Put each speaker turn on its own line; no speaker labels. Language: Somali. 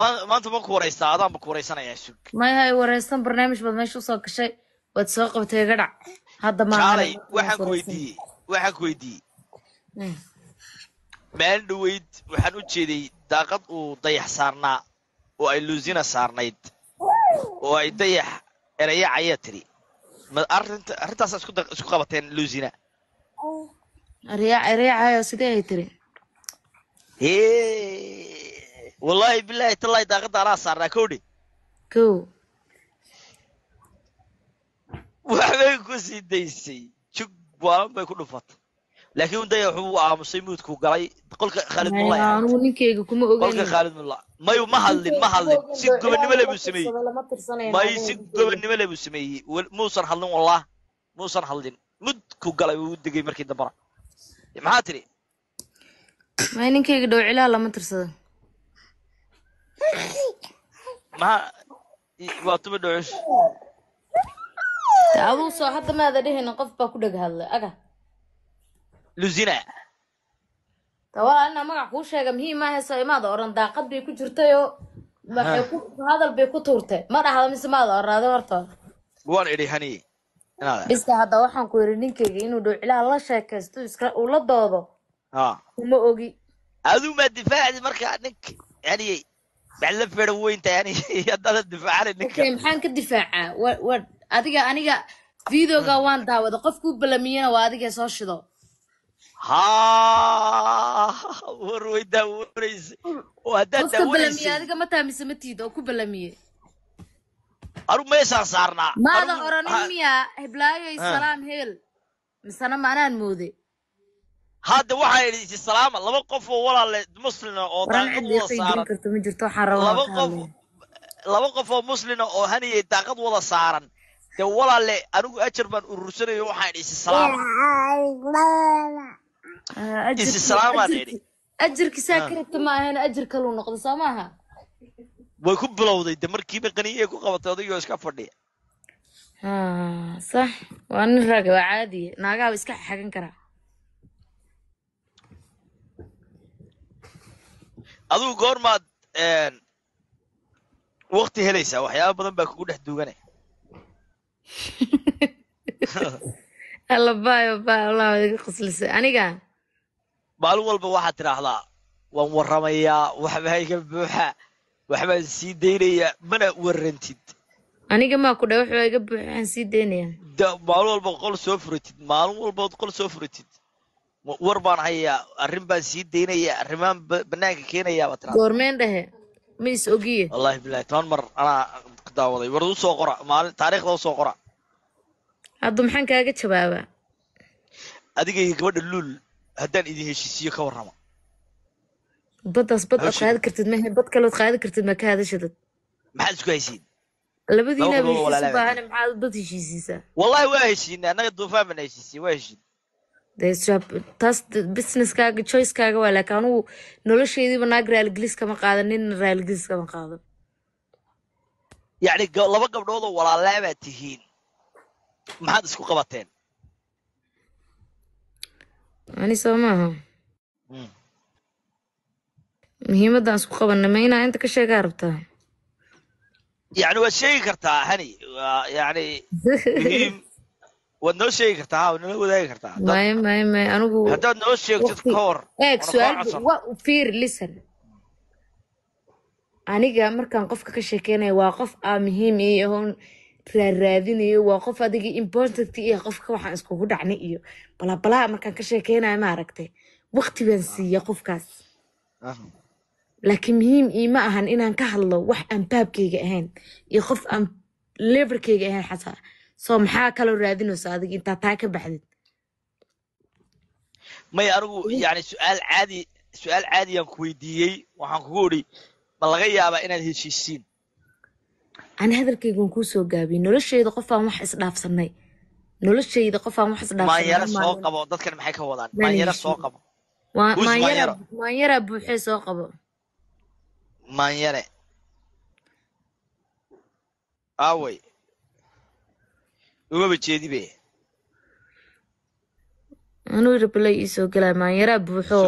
ما أنت بكوريستا هذا بكوريسنا يا سوق
ما هي ورئيسان برنامج بدنا شو صار كشيء وتسوق وتقرع هذا ما
شاري
هنا
waxaan ku weydiiyey meel dhaweyd waxaan u jeeday daaqad uu dayax saarnaa oo ay luusina saarnayd oo ay dayax erayacaya tiri ma arrintaas isku qabateen luusina
رياعة سيدي تري
والله بالله تلاقي daaqada anaa saarnaa kowdhi
كو
waxbay ku sii daysay jug waalan bay ku dhufatay laakiin dayax wuxuu aamusay muudku galay qolka Khalid Mullah
أنا ونكيج كم
qolka
أغني
Khalid Mullah mayu ma hadlin si gobonimo leh buu sameeyey may si gobonimo leh buu sameeyey muusan hadlin wallah muusan hadlin mudku galay uu degay markii dambara maxaa tiri
ما نكيج دو علا لما ترصد
ما waa tuba dhuush
أبو صو حتى ما ذا ده نقف بكودك هذا أجا
luzina
توا أنا ما أقولش يا جمهي ما هي سوي ما دوران داقد بيكون جرتيو ما يكون هذا البيكون تورته ما راح هذا مثل ما دور هذا ورطة
waan idhi hani
بس هذا واحد كورينين كي إنه دو علا الله شاك استو إسكا ولا ضاضو وما أوجي
aduu ma difaacdi marka nink yani bacla fero weynta yani hadda difaacay ninka
أوكي محن كدفاع أديك فيديو جوان داود قفكوا بلمينا وأديك صوش ذا
ها ورويدا وريس وهذا
قفك بلمية أديك متى مسمتي ده كوا بلمية
أرو ما يسارنا
ماذا أرانيميا هبلايو السلام هيل مسنا معنا المودي
هذا واحد السلام لما قف ولا مسلم أو
عندي صار كرت مجرتو
لما قف مسلم أو هني تاقد ولا صارن ولا اللي أنا أجر من الرسول واحد السلام السلام عليكم
أجر كساكرت ما هنا أجر كلو نقد سامها
ويكون بلودي دمر كيف قنية يكون قبض هذا يسكع فردي
صح وأنا الرجل عادي ناقة بس حاجة كرا
aduu goormaad waqti helaysaa waxyaaba badan baa kugu dhex duugane
alla baayo allah iga qoslisa aniga
maalin walba waxaad tidhaahdaa waan warramayaa waxbaa iga buuxa waxbaan sii daynayaa mana warrantid
aniga maa ku dhaw waxbaa iga buuxa waxaan sii daynayaa
maalin walba qol soo furatid maalin walbaad qol soo furatid war baan hayaa arrin baan sii daynayaa arrimaan banaanka keenayaa baad tidhahdaa
goormeen dhehe ma is ogiye
wallahi billahi toban mar anaa ku daawaday war u soo qora maalin taariikhda u soo qora
hadda maxaan kaaga jawaabaa
adiga iyo gabadha luul haddaan idin heshiisiyo ka warrama
baddaas bad aad qaadi kartid mahe bad kalood qaadi kartid ma ka hadashadad
maxaad isku haysiin
labadiina heshiis u baahan maxaad bad heshiisiisaa
wallahi waa heshiinay annaga duufaan baan heshiisiyey waa heshiin
taas businesskaaga choicekaaga waa laakiin anugu noloshaydiiba naag raaligelis kama qaadan nina raaligelis kama qaadan
yacni laba gabdhood oo walaalaa baad tihiin maxaad isku qabateen
ani soo maaha muhiimadaan isku qabanna ma inaa inta ka sheegaa rabtaa
yacni waad sheegi kartaa hani yacni muhiim waad noo sheegi kartaa waad nala wadaagi kartaa
may anigu
haddaad noo sheegtid ka hor
eeg su-aal fiir listen aniga markaan qofka ka sheekeynaya waa qof aa muhiim ii ahoon raadinayo waa qof adiga important iyo qofka waxaan iskugu dhacnay iyo balaabalaa markaan ka sheekeynayo ma aragtay waqti baan siiya qofkaas laakiin muhiim iima ahan inaan ka hadlo wax aan baabkayga ahayn iyo qof aan leberkayga ahayn xataa soo maxaa kaloo raadinaysa adiga intaa taa ka baxdid
may anigu yani su-aal caadiyaan ku weydiiyey waxaan kugu idhi ma laga yaabaa inaad heshiisiin
ani hadalkayga waan kuu soo gaabiyey noloshayda qofaan wax isdhaafsanay
maanyara soo qabo dadkan maxay ka wadaan maanyara soo qabo
maanyaraa buuxee soo qabo
maanyare aawey umaba jeedibe
anuu irabalay ii soo galaa maanyaraa buuxoo